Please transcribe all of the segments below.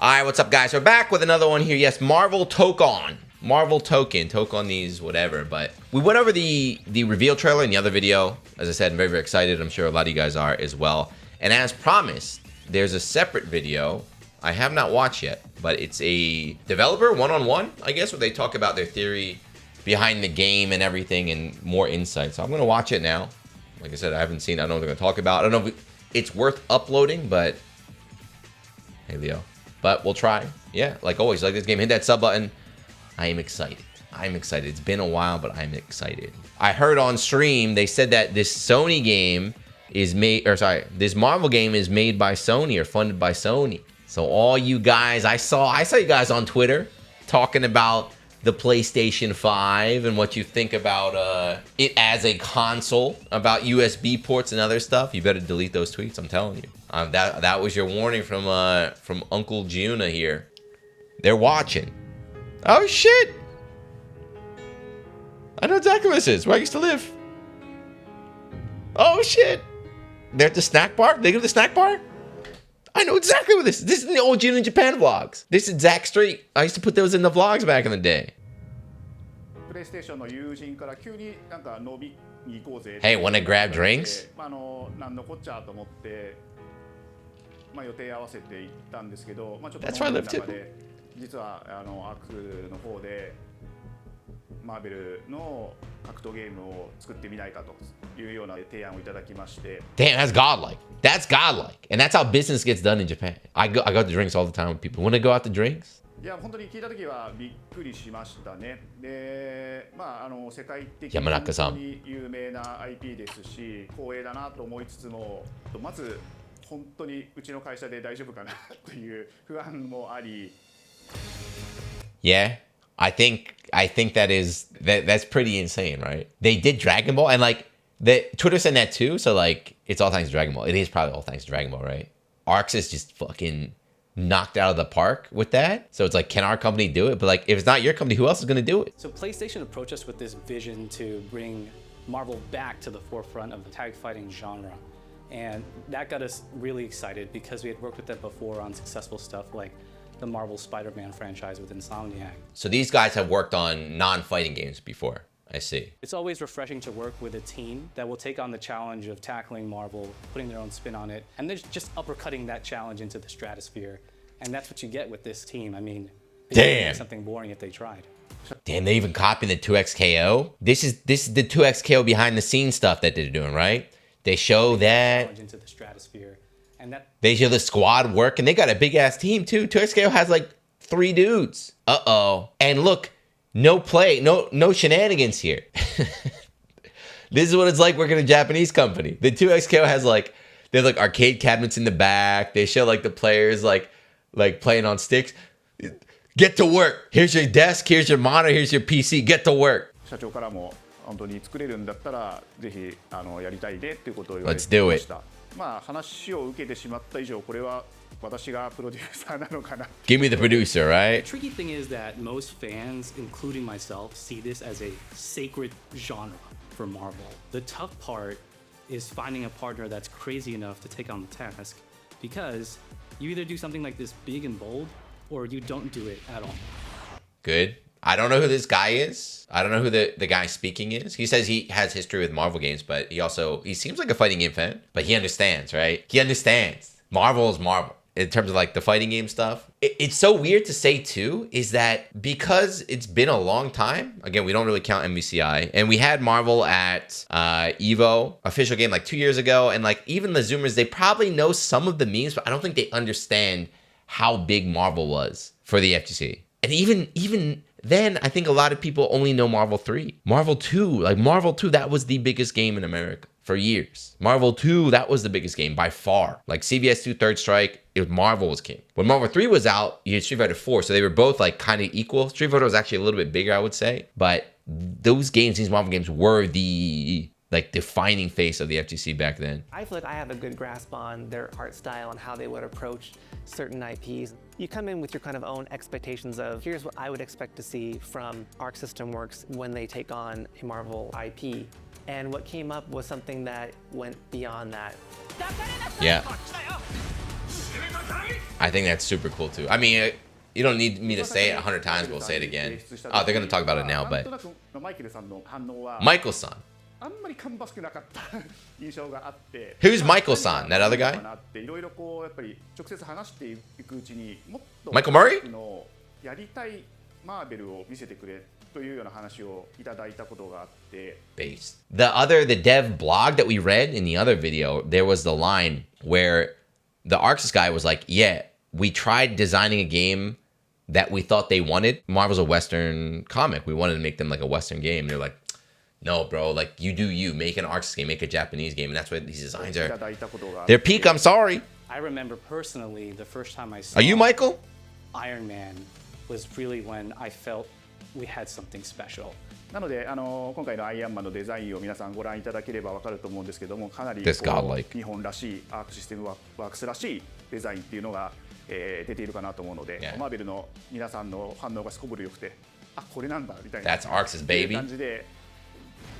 Alright, what's up, guys? We're back with another one here. Yes, Marvel Tokon. Marvel Tokon these, whatever. But we went over the reveal trailer in the other video. As I said, I'm very, very excited. I'm sure a lot of you guys are as well. And as promised, there's a separate video I have not watched yet. But it's a developer one-on-one, I guess, where they talk about their theory behind the game and everything and more insight. So I'm going to watch it now. Like I said, I haven't seen it. I don't know what they're going to talk about. I don't know if it's worth uploading, but hey, Leo. But we'll try. Yeah, like always, like this game, hit that sub button. I am excited. I'm excited. It's been a while, but I'm excited. I heard on stream, they said that this Sony game is made, or sorry, this Marvel game is made by Sony or funded by Sony. So all you guys, I saw you guys on Twitter talking about the PlayStation 5 and what you think about it as a console, about USB ports and other stuff. You better delete those tweets, I'm telling you. That was your warning from Uncle Juna here. They're watching. Oh shit! I know exactly what this is, where I used to live. Oh shit! They're at the snack bar? They go to the snack bar? I know exactly what this is. This is the old Juna in Japan vlogs. This is Zach Street. I used to put those in the vlogs back in the day. Hey, wanna grab drinks? That's where I live too. Damn, that's godlike. That's godlike. And that's how business gets done in Japan. I go to drinks all the time with people. When I go out to drinks? Yamanaka-san. 本当にうちの会社で大丈夫かなという不安もあり Yeah, I think that's pretty insane, right? They did Dragon Ball, and like the Twitter said that too, so like it's all thanks to Dragon Ball. It is probably all thanks to Dragon Ball, right? Arx is just fucking knocked out of the park with that. So it's like, can our company do it? But like, if it's not your company, who else is going to do it? So PlayStation approached us with this vision to bring Marvel back to the forefront of the tag fighting genre. And that got us really excited because we had worked with them before on successful stuff like the Marvel Spider-Man franchise with Insomniac. So these guys have worked on non-fighting games before, I see. It's always refreshing to work with a team that will take on the challenge of tackling Marvel, putting their own spin on it, and then just uppercutting that challenge into the stratosphere. And that's what you get with this team. I mean, it wouldn't be something boring if they tried. Damn, they even copied the 2XKO? This is the 2XKO behind the scenes stuff that they're doing, right? They show that. Into the stratosphere. And that they show the squad work, and they got a big ass team too. 2XKO has like 3 dudes. Uh-oh. And look, no play, no shenanigans here. This is what it's like working in a Japanese company. The 2XKO has like, there's like arcade cabinets in the back. They show like the players like playing on sticks. Get to work. Here's your desk, here's your monitor, here's your PC. Get to work. 社長からも本当に作れるんだったらぜひやりたいでっていうことを言われ Let's do ま it. した。まあ話を受けてしまった以上これは私がプロデューサーなのかな。Give me the producer, right? The tricky thing is that most fans, including myself, see this as a sacred genre for Marvel. The tough part is finding a partner that's crazy enough to take on the task, because you either do something like this big and bold, or you don't do it at all. Good. I don't know who this guy is. I don't know who the guy speaking is. He says he has history with Marvel games, but he seems like a fighting game fan. But he understands, right? He understands. Marvel is Marvel. In terms of like the fighting game stuff. It's so weird to say too, is that because it's been a long time, again, we don't really count MVCI, and we had Marvel at EVO, official game, like 2 years ago, and like even the Zoomers, they probably know some of the memes, but I don't think they understand how big Marvel was for the FGC. And even then, I think a lot of people only know Marvel 3. Marvel 2, that was the biggest game in America for years. Marvel 2, that was the biggest game by far. Like CVS 2 Third Strike, Marvel was king. When Marvel 3 was out, you had Street Fighter 4, so they were both like kind of equal. Street Fighter was actually a little bit bigger, I would say. But those games, these Marvel games, were the like defining face of the FGC back then. I feel like I have a good grasp on their art style and how they would approach certain IPs. You come in with your kind of own expectations of, here's what I would expect to see from Arc System Works when they take on a Marvel IP. And what came up was something that went beyond that. Yeah. I think that's super cool too. I mean, you don't need me to say it 100 times, but we'll say it again. Oh, they're going to talk about it now, but マイケルさんの反応は Michael-san. あんまり芳しくなかった印象があって Who's Michael-san? That other guy? いろいろこうやっぱり直接話していくうちにもっと Michael Murray? のやりたいマーベルを見せてくれというような話をいただいたことがあって Based. The dev blog that we read in the other video, there was the line where the Arxis guy was like, yeah, we tried designing a game that we thought they wanted. Marvel's a Western comic. We wanted to make them like a Western game. They're like, no, bro, like you do you. Make an Arxis game, make a Japanese game. And that's what these designs are. They're peak, I'm sorry. I remember personally the first time I saw Are you Michael? Iron Man was really when I felt we had something special. なので今回のアイアンマンのデザインを皆さんご覧いただければわかると思うんですけども、かなり This godlike. 日本らしいアークシステムワークスらしいデザインっていうのが、出ているかなと思うので、Yeah. マーベルの皆さんの反応がすこぶるよくて、あ、これなんだみたいな That's Arxis, baby. 感じで。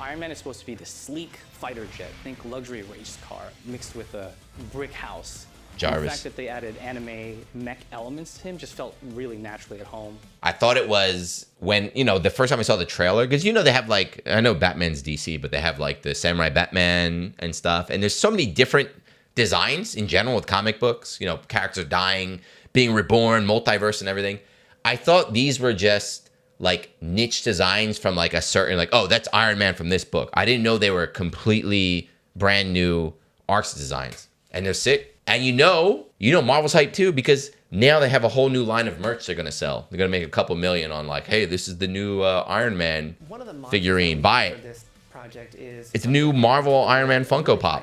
Iron Man is supposed to be the sleek fighter jet, think luxury race car mixed with a brick house. Jarvis. The fact that they added anime mech elements to him just felt really naturally at home. I thought it was when, the first time I saw the trailer, because they have like, I know Batman's DC, but they have like the Samurai Batman and stuff. And there's so many different designs in general with comic books, characters dying, being reborn, multiverse and everything. I thought these were just like niche designs from like a certain, like, oh, that's Iron Man from this book. I didn't know they were completely brand new Arxis designs. And they're sick. And Marvel's hyped too, because now they have a whole new line of merch they're going to sell. They're going to make a couple million on like, hey, this is the new Iron Man figurine. Buy it. This project is It's a new Marvel Iron Man Funko Pop.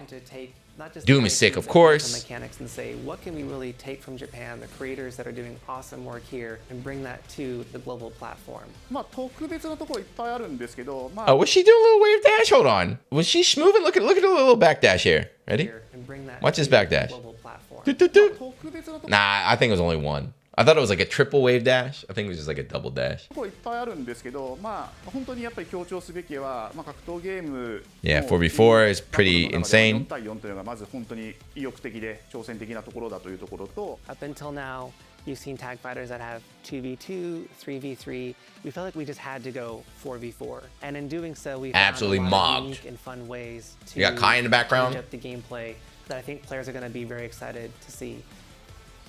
Doom is sick, of course. Mechanics and say, what can we really take from Japan, the creators that are doing awesome work here, and bring that to the global platform? まあ特別なところいっぱいあるんですけど、まあ Oh, was she doing a little wave dash? Hold on. Was she moving? Look at a little back dash here. Ready? And bring that Watch his to back the dash. global platform. ドゥドゥドゥ特別なとこ Nah, I think it was only one. I thought it was like a triple wave dash. I think it was just like a double dash. ろいっぱいあるんですけど、まあ本当にやっぱり強調すべきは、まあ格闘ゲーム Yeah, 4v4 is pretty 4 insane. 対4というのがまず本当に意欲的で挑戦的なところだというところと、 Up until now, you've seen tag fighters that have 2v2, 3v3. We felt like we just had to go 4v4. And in doing so, we found Absolutely a lot of mobbed. unique and fun ways to You got Kai in the background? change up the gameplay that I think players are going to be very excited to see.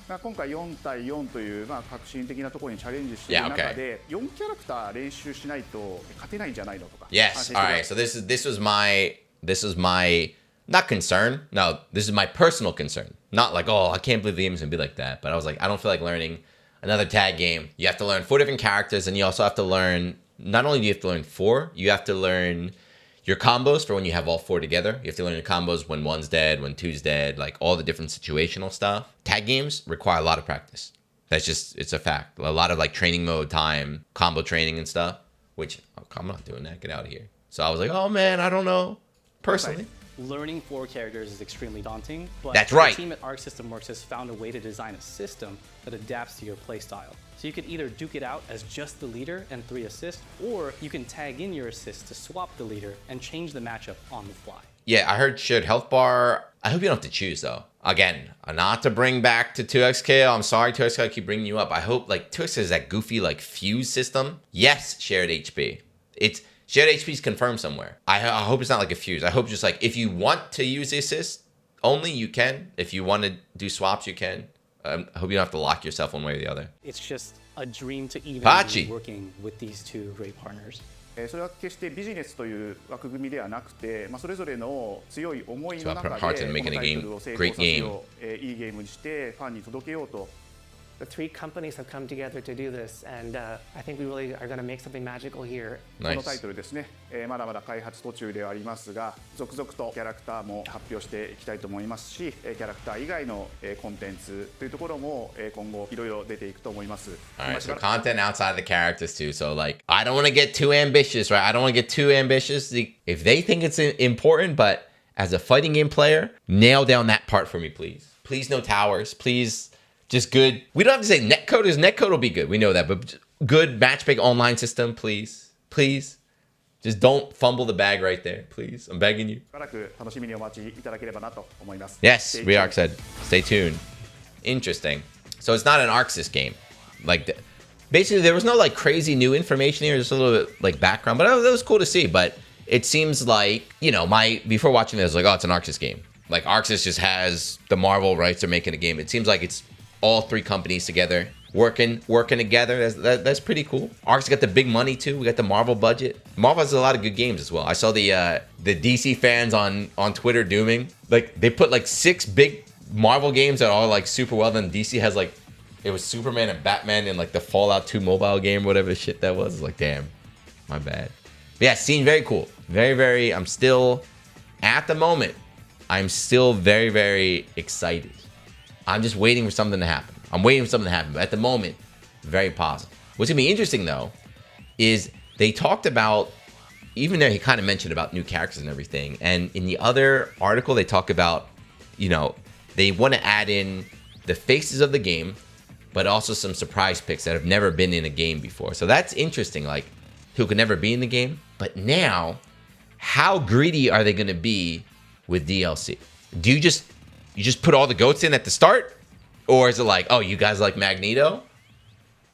まあ今回4対4というまあ革新的なところにチャレンジしている Yeah, 中 okay. で、4キャラクター練習しないと勝てないんじゃないのとか。 Yes. All right. So this was my not concern. No, this is my personal concern. Not like, oh, I can't believe the game's gonna be like that. But I was like, I don't feel like learning another tag game. You have to learn 4 different characters, and you also have to learn. Not only do you have to learn 4, you have to learn your combos for when you have all 4 together. You have to learn your combos when 1's dead, when 2's dead, like all the different situational stuff. Tag games require a lot of practice. It's a fact. A lot of like training mode time, combo training and stuff, which I'm not doing that. Get out of here. So I was like, oh man, I don't know. Personally. Learning 4 characters is extremely daunting, but That's right. the team at Arc System Works has found a way to design a system that adapts to your playstyle. So you can either duke it out as just the leader and 3 assists, or you can tag in your assists to swap the leader and change the matchup on the fly. Yeah, I heard shared health bar. I hope you don't have to choose though. Again, not to bring back to 2XKL. I'm sorry, 2XKL, I keep bringing you up. I hope like 2XKL is that goofy like fuse system. Yes, shared HP. It's shared HP is confirmed somewhere. I hope it's not like a fuse. I hope just like if you want to use the assist only, you can. If you want to do swaps, you can. I hope you don't have to lock yourself one way or the other. It's just a dream to even Pachi. be working with these 2 great partners. それは決してビジネスという枠組みではなくて、まあそれぞれの強い思いの So I 中 put で heart こ into の making タ a イト game. ルを成功 Great させ game. よう、いいゲームにしてファンに届けようと。 The 3 companies have come together to do this, and I think we really are going to make something magical here. このタイ Nice. トルですね、まだまだ開発途中ではありますが、続々とキャラクターも発表していきたいと思いますし、キャラクター以外のコンテンツというところも今後いろいろ出ていくと思います。 All right, so content outside the characters too. So like, I don't want to get too ambitious, right? I don't want to get too ambitious. If they think it's important, but as a fighting game player, nail down that part for me, please. Please no towers. Please just good. We don't have to say netcode. Netcode will be good. We know that, but good matchmaking online system, please. Please. Just don't fumble the bag right there, please. I'm begging you. しばらく楽しみにお待ちいただければなと思います。 Yes, Reark said, stay tuned. Interesting. So it's not an ArcSys game. Like, basically, there was no like crazy new information here, just a little bit like background, but that was cool to see. But it seems like, you know, before watching this, like, oh, it's an ArcSys game. Like, ArcSys just has the Marvel rights, they're making a game. It seems like it's all three companies together working together. That's pretty cool. ArcSys got the big money too. We got the Marvel budget. Marvel has a lot of good games as well. I saw the DC fans on Twitter dooming, like, they put like 6 big Marvel games that are like super well. Then DC has like, it was Superman and Batman in like the Fallout 2 mobile game, whatever shit that was. It's like, damn, my bad. But yeah, seemed very cool. Very, very, I'm still, at the moment, I'm still very, very excited. I'm just waiting for something to happen. I'm waiting for something to happen. But at the moment, very positive. What's going to be interesting, though, is they talked about, even there he kind of mentioned about new characters and everything. And in the other article, they talk about, you know, they want to add in the faces of the game, but also some surprise picks that have never been in a game before. So that's interesting, like, who could never be in the game. But now, how greedy are they going to be with DLC? Do you just put all the goats in at the start? Or is it like, oh, you guys like Magneto?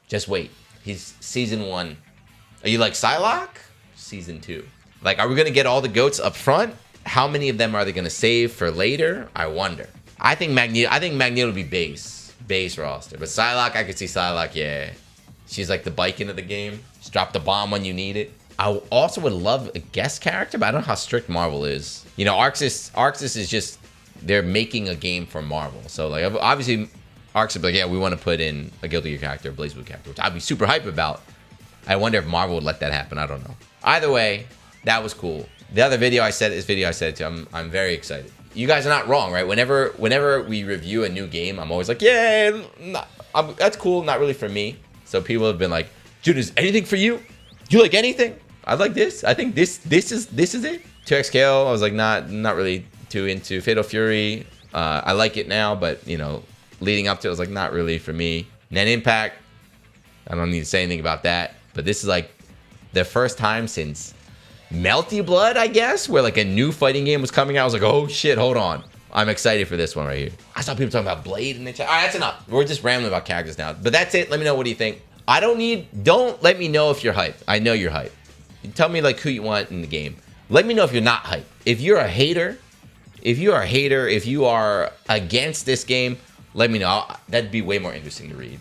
Just wait. He's season 1. Are you like Psylocke? Season 2. Like, are we going to get all the goats up front? How many of them are they going to save for later? I wonder. I think Magneto would be base roster. But Psylocke, I could see Psylocke, yeah. She's like the Biken of the game. Just drop the bomb when you need it. I also would love a guest character, but I don't know how strict Marvel is. You know, ArcSys is just, they're making a game for Marvel. So, like, obviously, ArcSys would be like, yeah, we want to put in a Guilty Gear character, a BlazBlue character, which I'd be super hype about. I wonder if Marvel would let that happen. I don't know. Either way, that was cool. The other video I said, I'm very excited. You guys are not wrong, right? Whenever we review a new game, I'm always like, yeah, that's cool, not really for me. So people have been like, dude, is anything for you? Do you like anything? I like this. I think this is it. 2XKO, I was like, not really too into. Fatal Fury, I like it now, but, you know, leading up to it, I was like, not really for me. Net Impact, I don't need to say anything about that. But this is like the first time since Melty Blood, I guess, where like a new fighting game was coming out. I was like, oh shit, hold on. I'm excited for this one right here. I saw people talking about Blade in the chat. All right, that's enough. We're just rambling about characters now. But that's it. Let me know, what do you think? Don't let me know if you're hyped. I know you're hyped. Tell me like who you want in the game. Let me know if you're not hyped. If you're a hater, if you are against this game, let me know. That'd be way more interesting to read.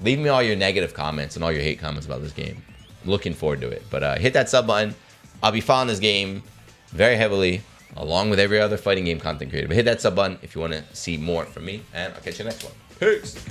Leave me all your negative comments and all your hate comments about this game. Looking forward to it. But hit that sub button. I'll be following this game very heavily, along with every other fighting game content creator. But hit that sub button if you want to see more from me, and I'll catch you next one. Peace.